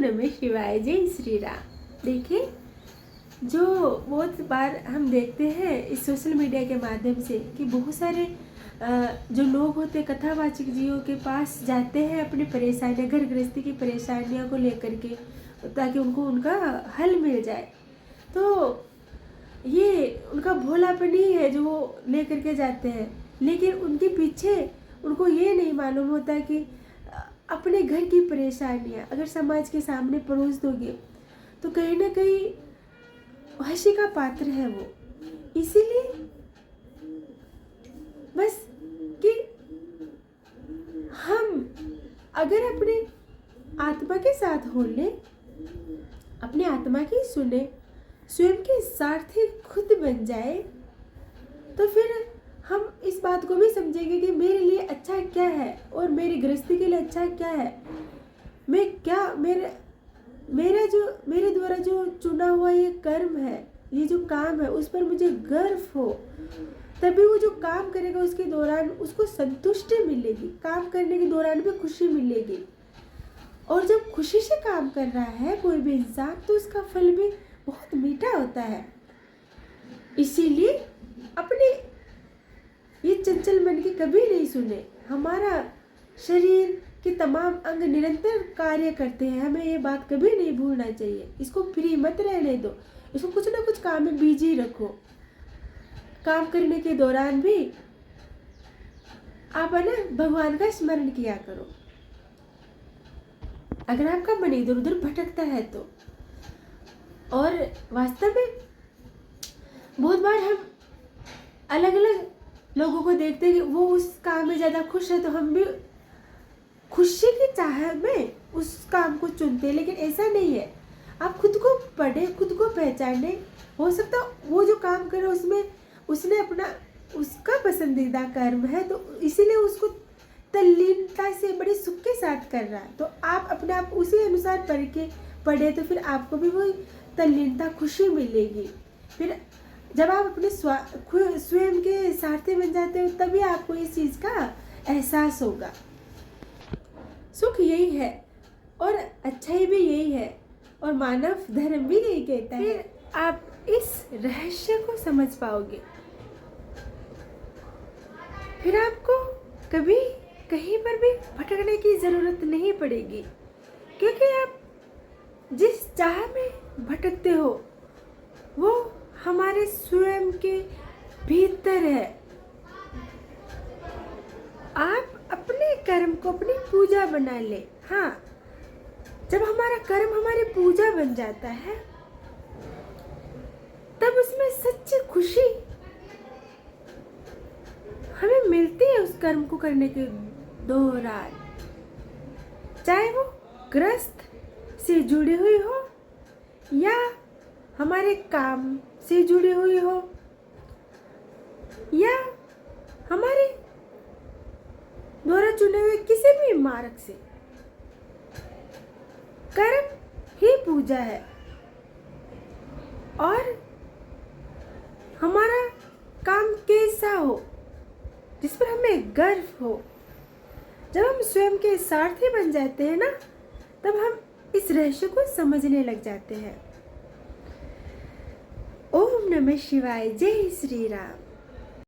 नमः शिवाय, जय श्री राम। देखिए, जो बहुत बार हम देखते हैं इस सोशल मीडिया के माध्यम से कि बहुत सारे जो लोग होते हैं कथावाचक जीवों के पास जाते हैं अपनी परेशानियाँ, घर गृहस्थी की परेशानियों को लेकर के, ताकि उनको उनका हल मिल जाए। तो ये उनका भोलापन ही है जो वो लेकर के जाते हैं, लेकिन उनके पीछे उनको ये नहीं मालूम होता कि अपने घर की परेशानियाँ अगर समाज के सामने परोस दोगे तो कहीं ना कहीं हंसी का पात्र है वो। इसीलिए बस कि हम अगर अपने आत्मा के साथ हो ले, अपनी आत्मा की सुने, स्वयं के सारथी खुद बन जाए, तो फिर हम इस बात को भी समझेंगे कि मेरे लिए अच्छा क्या है और मेरी गृहस्थी के लिए अच्छा क्या है। मैं क्या मेरे द्वारा जो चुना हुआ ये कर्म है, ये जो काम है, उस पर मुझे गर्व हो, तभी वो जो काम करेगा उसके दौरान उसको संतुष्टि मिलेगी, काम करने के दौरान भी खुशी मिलेगी। और जब खुशी से काम कर रहा है कोई भी इंसान तो उसका फल भी बहुत मीठा होता है। इसीलिए अपने ये चंचल मन की कभी नहीं सुने। हमारा शरीर के तमाम अंग निरंतर कार्य करते हैं, हमें ये बात कभी नहीं भूलना चाहिए। इसको फ्री मत रहने दो, इसको कुछ ना कुछ काम में बिजी रखो। काम करने के दौरान भी आप है ना भगवान का स्मरण किया करो। अगर आपका मन इधर उधर भटकता है तो, और वास्तव में बहुत बार हम अलग अलग लोगों को देखते हैं कि वो उस काम में ज़्यादा खुश है, तो हम भी खुशी की चाह में उस काम को चुनते हैं। लेकिन ऐसा नहीं है, आप खुद को पढ़े, खुद को पहचाने। हो सकता वो जो काम करे उसमें उसने अपना उसका पसंदीदा कर्म है, तो इसीलिए उसको तल्लीनता से बड़े सुख के साथ कर रहा है। तो आप अपने आप उसी अनुसार पढ़े तो फिर आपको भी वो तल्लीनता, खुशी मिलेगी। फिर जब आप अपने स्वयं के सारथी बन जाते हो तभी आपको इस चीज़ का एहसास होगा। सुख यही है और अच्छाई भी यही है और मानव धर्म भी यही कहता है। फिर आप इस रहस्य को समझ पाओगे, फिर आपको कभी कहीं पर भी भटकने की ज़रूरत नहीं पड़ेगी, क्योंकि आप जिस चाह में भटकते हो वो हमारे स्वयं के भीतर है। आप अपने कर्म को अपनी पूजा बना ले। हाँ, जब हमारा कर्म हमारी पूजा बन जाता है तब उसमें सच्ची खुशी हमें मिलती है उस कर्म को करने के दौरान, चाहे वो गृहस्थ से जुड़ी हुई हो या हमारे काम से जुड़ी हुई हो या हमारे द्वारा चुने हुए किसी भी मार्ग से। कर्म ही पूजा है और हमारा काम कैसा हो जिस पर हमें गर्व हो। जब हम स्वयं के सारथी बन जाते हैं ना, तब हम इस रहस्य को समझने लग जाते हैं। ओम नमः शिवाय, जय श्री राम।